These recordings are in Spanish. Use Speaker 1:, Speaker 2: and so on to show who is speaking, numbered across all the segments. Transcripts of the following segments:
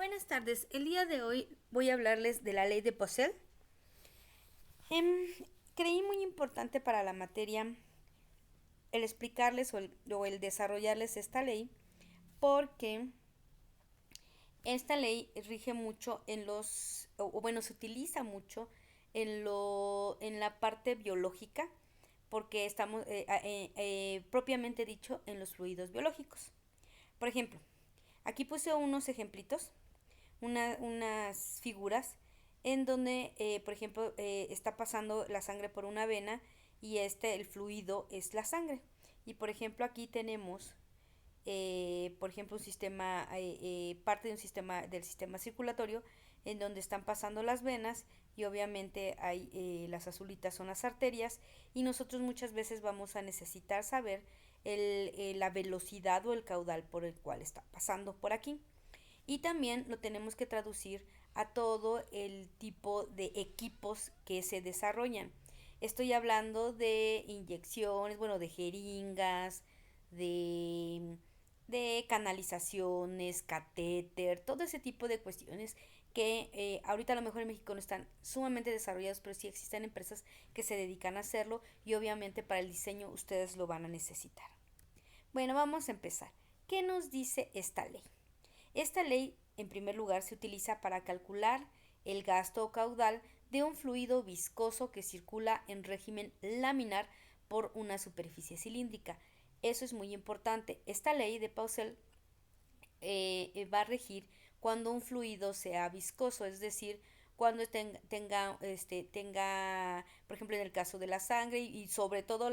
Speaker 1: Buenas tardes, el día de hoy voy a hablarles de la ley de Poiseuille. Creí muy importante para la materia el explicarles o el desarrollarles esta ley porque esta ley rige mucho en bueno, se utiliza mucho en la parte biológica porque estamos, propiamente dicho, en los fluidos biológicos. Por ejemplo, aquí puse unos ejemplitos, unas figuras en donde, por ejemplo, está pasando la sangre por una vena y el fluido es la sangre. Y por ejemplo, aquí tenemos, por ejemplo, un sistema, parte de un sistema del sistema circulatorio en donde están pasando las venas y obviamente hay las azulitas son las arterias y nosotros muchas veces vamos a necesitar saber la velocidad o el caudal por el cual está pasando por aquí. Y también lo tenemos que traducir a todo el tipo de equipos que se desarrollan. Estoy hablando de inyecciones, bueno, de jeringas, de, de canalizaciones, catéter, todo ese tipo de cuestiones que ahorita a lo mejor en México no están sumamente desarrollados, pero sí existen empresas que se dedican a hacerlo y obviamente para el diseño ustedes lo van a necesitar. Bueno, vamos a empezar. ¿Qué nos dice esta ley? Esta ley, en primer lugar, se utiliza para calcular el gasto o caudal de un fluido viscoso que circula en régimen laminar por una superficie cilíndrica. Eso es muy importante. Esta ley de Poiseuille va a regir cuando un fluido sea viscoso, es decir, cuando tenga, por ejemplo, en el caso de la sangre y sobre todo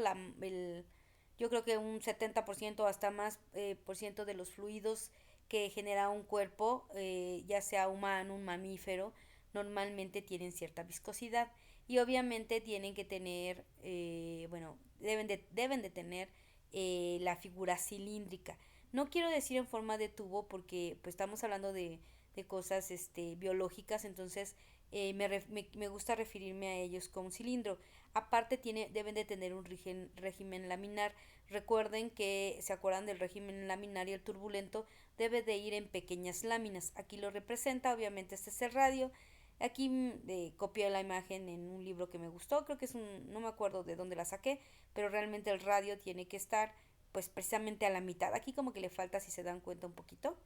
Speaker 1: yo creo que un 70% hasta más por ciento de los fluidos que genera un cuerpo, ya sea humano, un mamífero, normalmente tienen cierta viscosidad y obviamente tienen que tener, bueno, deben de tener la figura cilíndrica. No quiero decir en forma de tubo porque pues estamos hablando de cosas biológicas, entonces me gusta referirme a ellos como cilindro. Aparte deben de tener un régimen laminar. Recuerden que se acuerdan del régimen laminar y el turbulento debe de ir en pequeñas láminas. Aquí lo representa, obviamente este es el radio. Aquí copié la imagen en un libro que me gustó, creo que no me acuerdo de dónde la saqué, pero realmente el radio tiene que estar pues precisamente a la mitad. Aquí como que le falta, si se dan cuenta, un poquito,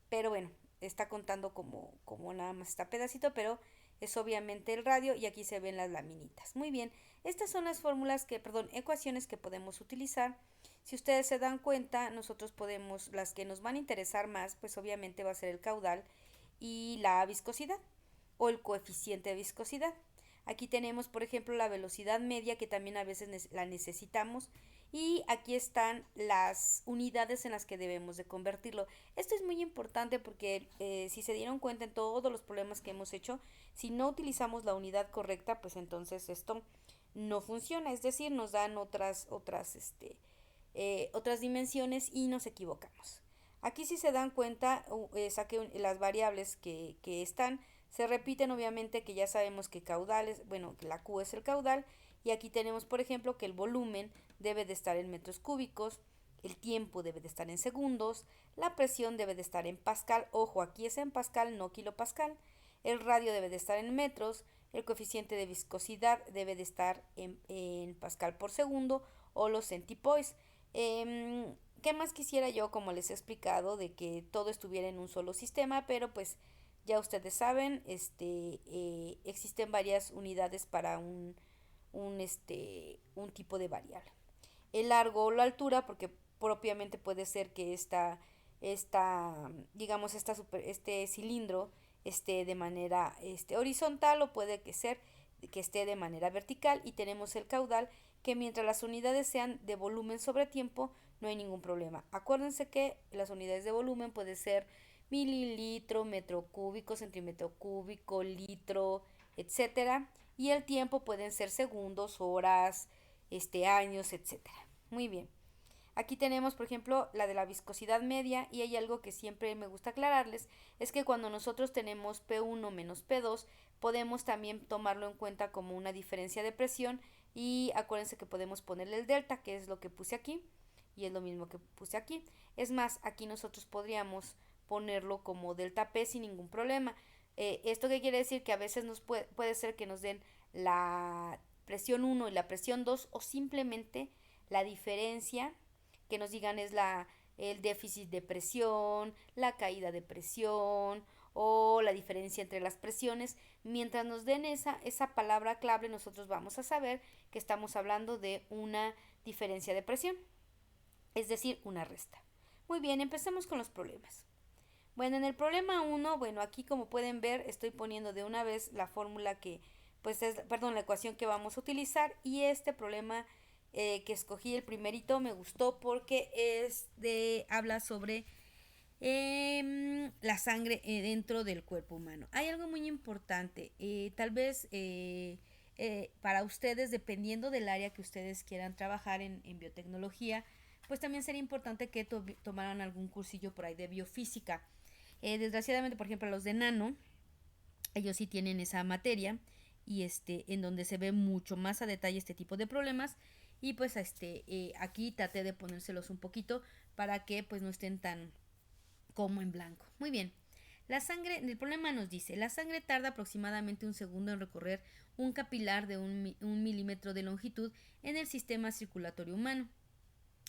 Speaker 1: pero bueno, está contando como nada más está pedacito, pero es obviamente el radio y aquí se ven las laminitas. Muy bien, estas son las ecuaciones que podemos utilizar. Si ustedes se dan cuenta, nosotros podemos, las que nos van a interesar más, pues obviamente va a ser el caudal y la viscosidad o el coeficiente de viscosidad. Aquí tenemos, por ejemplo, la velocidad media que también a veces la necesitamos y aquí están las unidades en las que debemos de convertirlo. Esto es muy importante porque si se dieron cuenta en todos los problemas que hemos hecho, si no utilizamos la unidad correcta, pues entonces esto no funciona, es decir, nos dan otras dimensiones y nos equivocamos. Aquí si se dan cuenta, saqué las variables que están, se repiten obviamente que ya sabemos que caudales, bueno, que la Q es el caudal, y aquí tenemos por ejemplo que el volumen debe de estar en metros cúbicos, el tiempo debe de estar en segundos, la presión debe de estar en pascal, ojo, aquí es en pascal, no kilopascal, el radio debe de estar en metros, el coeficiente de viscosidad debe de estar en pascal por segundo o los centipoise. ¿Qué más quisiera yo, como les he explicado, de que todo estuviera en un solo sistema? Pero pues ya ustedes saben, existen varias unidades para un tipo de variable. El largo o la altura, porque propiamente puede ser que digamos, este cilindro esté de manera horizontal o puede que esté de manera vertical y tenemos el caudal que mientras las unidades sean de volumen sobre tiempo no hay ningún problema. Acuérdense que las unidades de volumen puede ser mililitro, metro cúbico, centímetro cúbico, litro, etcétera, y el tiempo pueden ser segundos, horas, años, etcétera. Muy bien. Aquí tenemos, por ejemplo, la de la viscosidad media y hay algo que siempre me gusta aclararles, es que cuando nosotros tenemos P1 menos P2, podemos también tomarlo en cuenta como una diferencia de presión y acuérdense que podemos ponerle el delta, que es lo que puse aquí, y es lo mismo que puse aquí. Es más, aquí nosotros podríamos ponerlo como delta P sin ningún problema. ¿Esto qué quiere decir? Que a veces puede ser que nos den la presión 1 y la presión 2 o simplemente la diferencia que nos digan es el déficit de presión, la caída de presión o la diferencia entre las presiones. Mientras nos den esa palabra clave, nosotros vamos a saber que estamos hablando de una diferencia de presión, es decir, una resta. Muy bien, empecemos con los problemas. Bueno, en el problema 1, bueno, aquí como pueden ver, estoy poniendo de una vez la fórmula la ecuación que vamos a utilizar, y este problema que escogí, el primerito, me gustó porque habla sobre la sangre dentro del cuerpo humano. Hay algo muy importante, tal vez para ustedes, dependiendo del área que ustedes quieran trabajar en biotecnología, pues también sería importante que tomaran algún cursillo por ahí de biofísica. Desgraciadamente, por ejemplo, los de nano, ellos sí tienen esa materia y en donde se ve mucho más a detalle este tipo de problemas, y pues aquí traté de ponérselos un poquito para que pues no estén tan como en blanco. Muy bien. La sangre, el problema nos dice, la sangre tarda aproximadamente un segundo en recorrer un capilar de un milímetro de longitud en el sistema circulatorio humano.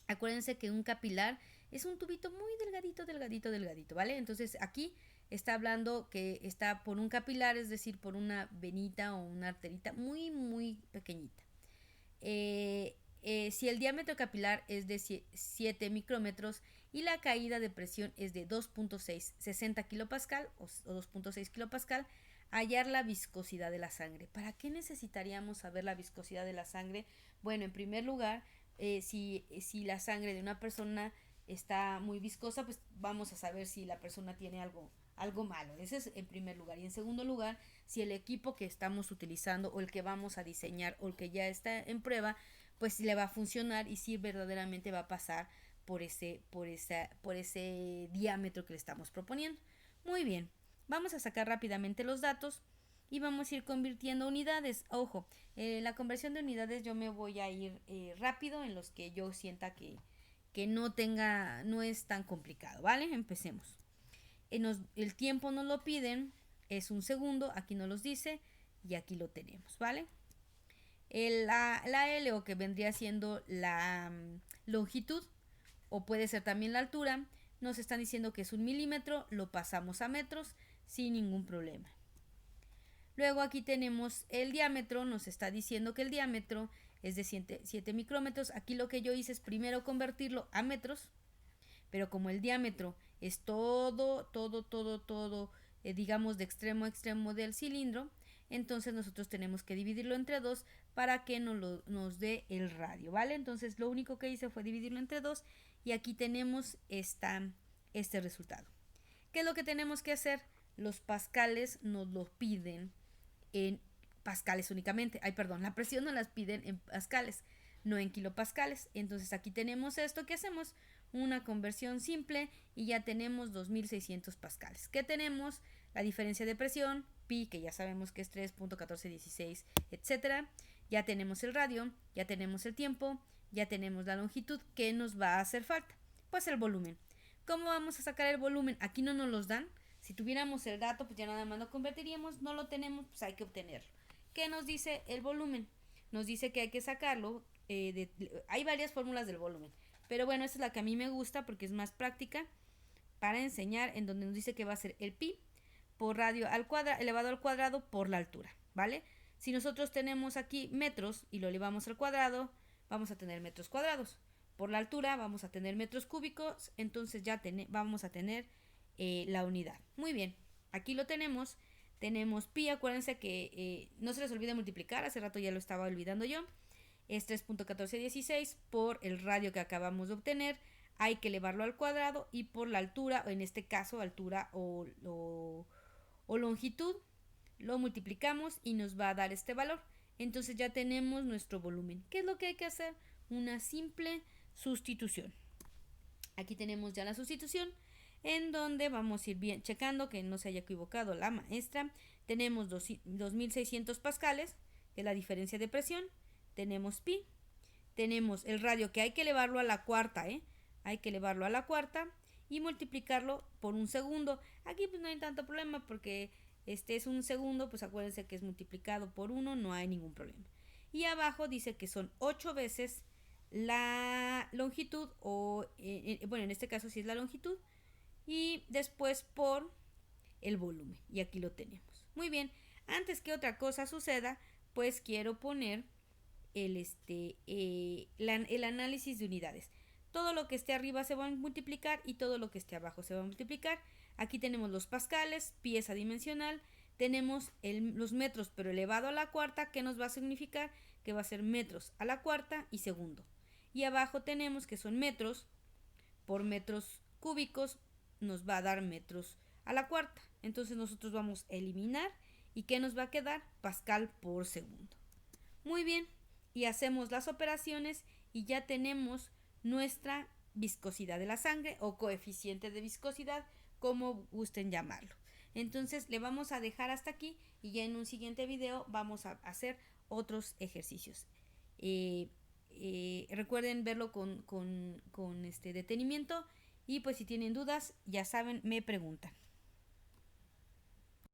Speaker 1: Acuérdense que un capilar es un tubito muy delgadito, ¿vale? Entonces aquí está hablando que está por un capilar, es decir, por una venita o una arterita muy pequeñita. Si el diámetro capilar es de 7 micrómetros y la caída de presión es de 2.60 kilopascal o 2.6 kilopascal, hallar la viscosidad de la sangre. ¿Para qué necesitaríamos saber la viscosidad de la sangre? Bueno, en primer lugar, si la sangre de una persona está muy viscosa, pues vamos a saber si la persona tiene algo malo. Ese es en primer lugar. Y en segundo lugar, si el equipo que estamos utilizando o el que vamos a diseñar o el que ya está en prueba, pues si le va a funcionar y si verdaderamente va a pasar por ese diámetro que le estamos proponiendo. Muy bien, vamos a sacar rápidamente los datos y vamos a ir convirtiendo unidades. Ojo, la conversión de unidades yo me voy a ir rápido en los que yo sienta que no es tan complicado, ¿vale? Empecemos. El tiempo nos lo piden, es un segundo, aquí nos los dice y aquí lo tenemos, ¿vale? La L, o que vendría siendo la longitud, o puede ser también la altura, nos están diciendo que es 1 milímetro, lo pasamos a metros sin ningún problema. Luego aquí tenemos el diámetro, nos está diciendo que el diámetro es de 7 micrómetros. Aquí lo que yo hice es primero convertirlo a metros, pero como el diámetro es todo, digamos de extremo a extremo del cilindro, entonces nosotros tenemos que dividirlo entre 2 para que nos dé el radio, ¿vale? Entonces lo único que hice fue dividirlo entre 2 y aquí tenemos este resultado. ¿Qué es lo que tenemos que hacer? Los pascales nos lo piden en pascales únicamente. La presión nos las piden en pascales, no en kilopascales. Entonces aquí tenemos esto que hacemos, una conversión simple y ya tenemos 2600 pascales. ¿Qué tenemos? La diferencia de presión, pi, que ya sabemos que es 3.1416, etcétera. Ya tenemos el radio, ya tenemos el tiempo, ya tenemos la longitud. ¿Qué nos va a hacer falta? Pues el volumen. ¿Cómo vamos a sacar el volumen? Aquí no nos los dan. Si tuviéramos el dato, pues ya nada más lo convertiríamos. No lo tenemos, pues hay que obtenerlo. ¿Qué nos dice el volumen? Nos dice que hay que sacarlo. Hay varias fórmulas del volumen, pero bueno, esta es la que a mí me gusta porque es más práctica para enseñar, en donde nos dice que va a ser el pi por radio elevado al cuadrado por la altura, ¿vale? Si nosotros tenemos aquí metros y lo elevamos al cuadrado, vamos a tener metros cuadrados. Por la altura vamos a tener metros cúbicos, entonces ya vamos a tener la unidad. Muy bien, aquí lo tenemos. Tenemos pi, acuérdense que no se les olvide multiplicar, hace rato ya lo estaba olvidando yo. Es 3.1416 por el radio que acabamos de obtener. Hay que elevarlo al cuadrado y por la altura, en este caso altura o longitud, lo multiplicamos y nos va a dar este valor. Entonces ya tenemos nuestro volumen. ¿Qué es lo que hay que hacer? Una simple sustitución. Aquí tenemos ya la sustitución, en donde vamos a ir bien checando que no se haya equivocado la maestra. Tenemos 2600 pascales, que es la diferencia de presión. Tenemos pi, tenemos el radio que hay que elevarlo a la cuarta, hay que elevarlo a la cuarta, y multiplicarlo por un segundo. Aquí pues no hay tanto problema porque este es un segundo, pues acuérdense que es multiplicado por 1, no hay ningún problema. Y abajo dice que son 8 veces la longitud, o bueno, en este caso sí es la longitud, y después por el volumen. Y aquí lo tenemos. Muy bien, antes que otra cosa suceda, pues quiero poner el análisis de unidades. Todo lo que esté arriba se va a multiplicar y todo lo que esté abajo se va a multiplicar. Aquí tenemos los pascales, pieza dimensional. Tenemos los metros, pero elevado a la cuarta, que nos va a significar que va a ser metros a la cuarta y segundo. Y abajo tenemos que son metros por metros cúbicos, nos va a dar metros a la cuarta. Entonces nosotros vamos a eliminar y ¿qué nos va a quedar? Pascal por segundo. Muy bien, y hacemos las operaciones y ya tenemos nuestra viscosidad de la sangre o coeficiente de viscosidad, como gusten llamarlo. Entonces le vamos a dejar hasta aquí y ya en un siguiente video vamos a hacer otros ejercicios. Recuerden verlo con detenimiento y pues si tienen dudas ya saben, me preguntan.